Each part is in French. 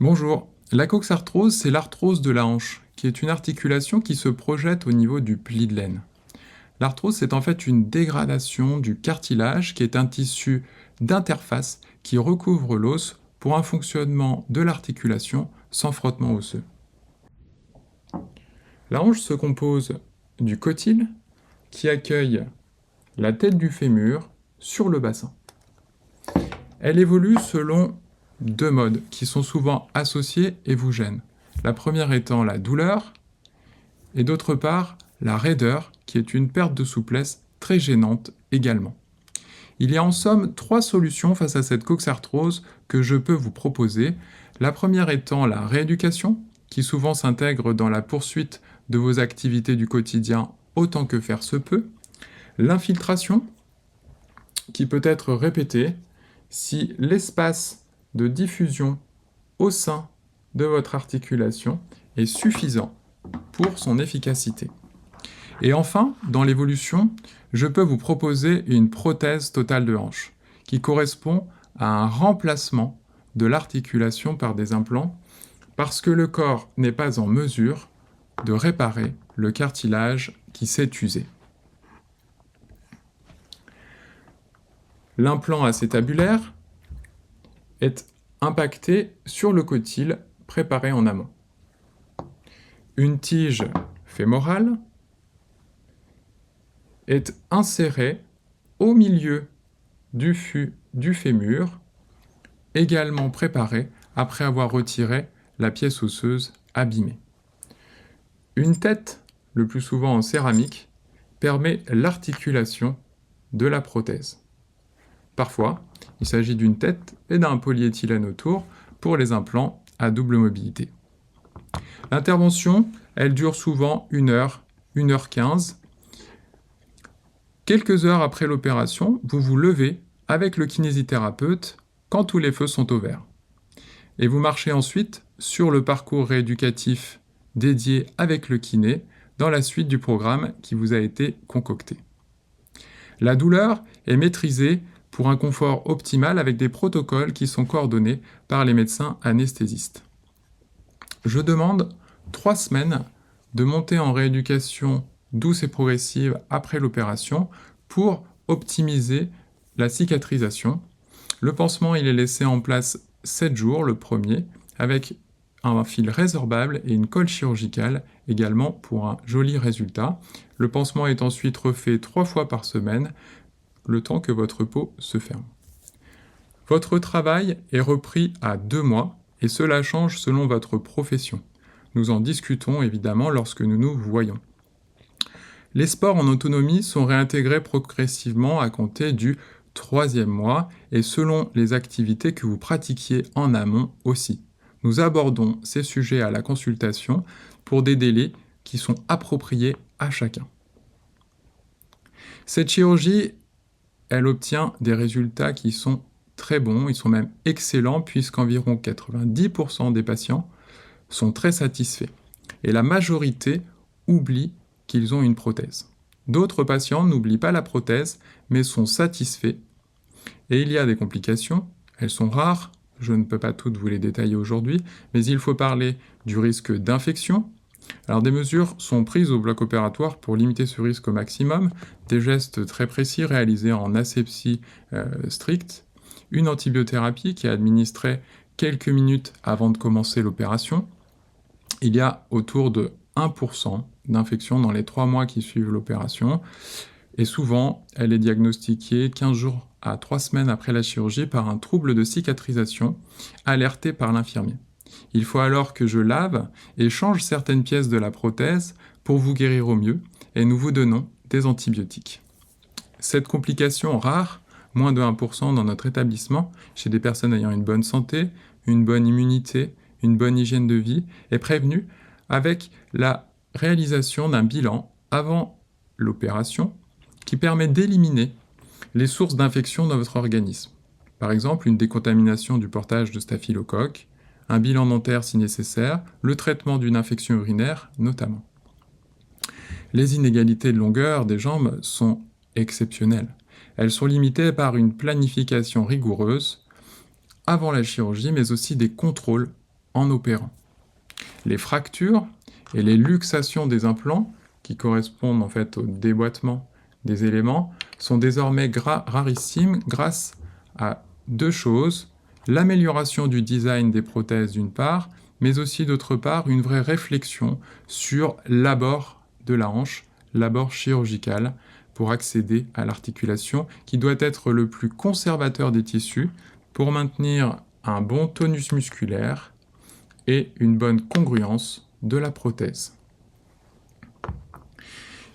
Bonjour. La coxarthrose, c'est l'arthrose de la hanche, qui est une articulation qui se projette au niveau du pli de l'aine. L'arthrose, c'est en fait une dégradation du cartilage, qui est un tissu d'interface qui recouvre l'os pour un fonctionnement de l'articulation sans frottement osseux. La hanche se compose du cotyle, qui accueille la tête du fémur sur le bassin. Elle évolue selon deux modes qui sont souvent associés et vous gênent. La première étant la douleur et d'autre part la raideur qui est une perte de souplesse très gênante également. Il y a en somme trois solutions face à cette coxarthrose que je peux vous proposer. La première étant la rééducation qui souvent s'intègre dans la poursuite de vos activités du quotidien autant que faire se peut. L'infiltration qui peut être répétée si l'espace de diffusion au sein de votre articulation est suffisant pour son efficacité. Et enfin, dans l'évolution, je peux vous proposer une prothèse totale de hanche qui correspond à un remplacement de l'articulation par des implants parce que le corps n'est pas en mesure de réparer le cartilage qui s'est usé. L'implant acétabulaire est impacté sur le cotyle préparé en amont. Une tige fémorale est insérée au milieu du fût du fémur, également préparée après avoir retiré la pièce osseuse abîmée. Une tête, le plus souvent en céramique, permet l'articulation de la prothèse. Parfois, il s'agit d'une tête et d'un polyéthylène autour pour les implants à double mobilité. L'intervention, elle dure souvent 1 heure, 1h15. Quelques heures après l'opération, vous vous levez avec le kinésithérapeute quand tous les feux sont au vert. Et vous marchez ensuite sur le parcours rééducatif dédié avec le kiné dans la suite du programme qui vous a été concocté. La douleur est maîtrisée pour un confort optimal avec des protocoles qui sont coordonnés par les médecins anesthésistes. Je demande 3 semaines de montée en rééducation douce et progressive après l'opération pour optimiser la cicatrisation. Le pansement, il est laissé en place 7 jours, le premier, avec un fil résorbable et une colle chirurgicale également pour un joli résultat. Le pansement est ensuite refait 3 fois par semaine, le temps que votre peau se ferme. Votre travail est repris à 2 mois et cela change selon votre profession. Nous en discutons évidemment lorsque nous nous voyons. Les sports en autonomie sont réintégrés progressivement à compter du 3e mois et selon les activités que vous pratiquiez en amont aussi. Nous abordons ces sujets à la consultation pour des délais qui sont appropriés à chacun. Cette chirurgie, elle obtient des résultats qui sont très bons, ils sont même excellents puisqu'environ 90% des patients sont très satisfaits. Et la majorité oublie qu'ils ont une prothèse. D'autres patients n'oublient pas la prothèse mais sont satisfaits. Et il y a des complications, elles sont rares, je ne peux pas toutes vous les détailler aujourd'hui, mais il faut parler du risque d'infection. Alors des mesures sont prises au bloc opératoire pour limiter ce risque au maximum, des gestes très précis réalisés en asepsie stricte, une antibiothérapie qui est administrée quelques minutes avant de commencer l'opération. Il y a autour de 1% d'infection dans les 3 mois qui suivent l'opération, et souvent elle est diagnostiquée 15 jours à 3 semaines après la chirurgie par un trouble de cicatrisation alerté par l'infirmier. Il faut alors que je lave et change certaines pièces de la prothèse pour vous guérir au mieux et nous vous donnons des antibiotiques. Cette complication rare, moins de 1% dans notre établissement, chez des personnes ayant une bonne santé, une bonne immunité, une bonne hygiène de vie, est prévenue avec la réalisation d'un bilan avant l'opération qui permet d'éliminer les sources d'infection dans votre organisme. Par exemple, une décontamination du portage de staphylocoque, un bilan dentaire si nécessaire, le traitement d'une infection urinaire notamment. Les inégalités de longueur des jambes sont exceptionnelles. Elles sont limitées par une planification rigoureuse avant la chirurgie, mais aussi des contrôles en opérant. Les fractures et les luxations des implants, qui correspondent en fait au déboîtement des éléments, sont désormais rarissimes grâce à deux choses: l'amélioration du design des prothèses d'une part, mais aussi d'autre part une vraie réflexion sur l'abord de la hanche, l'abord chirurgical, pour accéder à l'articulation qui doit être le plus conservateur des tissus pour maintenir un bon tonus musculaire et une bonne congruence de la prothèse.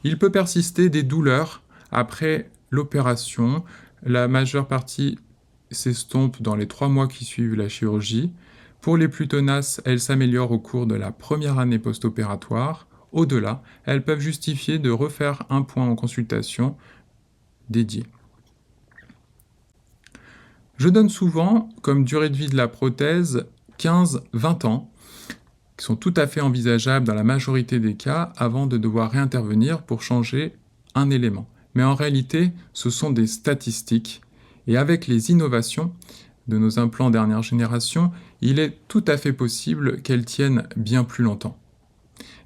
Il peut persister des douleurs après l'opération. La majeure partie s'estompe dans les 3 mois qui suivent la chirurgie. Pour les plus tenaces, elles s'améliorent au cours de la première année post-opératoire. Au-delà, elles peuvent justifier de refaire un point en consultation dédié. Je donne souvent comme durée de vie de la prothèse 15-20 ans, qui sont tout à fait envisageables dans la majorité des cas avant de devoir réintervenir pour changer un élément. Mais en réalité, ce sont des statistiques. Et avec les innovations de nos implants dernière génération, il est tout à fait possible qu'elles tiennent bien plus longtemps.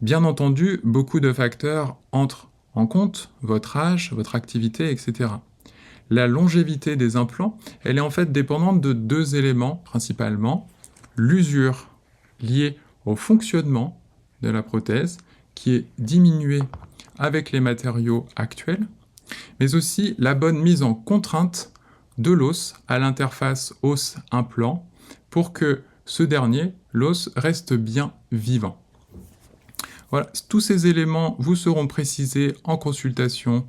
Bien entendu, beaucoup de facteurs entrent en compte, votre âge, votre activité, etc. La longévité des implants, elle est en fait dépendante de 2 éléments principalement: l'usure liée au fonctionnement de la prothèse, qui est diminuée avec les matériaux actuels, mais aussi la bonne mise en contrainte de l'os à l'interface os-implant pour que ce dernier, l'os, reste bien vivant. Voilà, tous ces éléments vous seront précisés en consultation,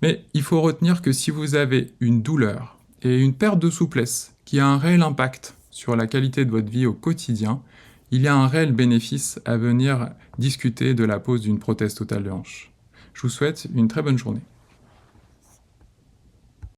mais il faut retenir que si vous avez une douleur et une perte de souplesse qui a un réel impact sur la qualité de votre vie au quotidien, il y a un réel bénéfice à venir discuter de la pose d'une prothèse totale de hanche. Je vous souhaite une très bonne journée.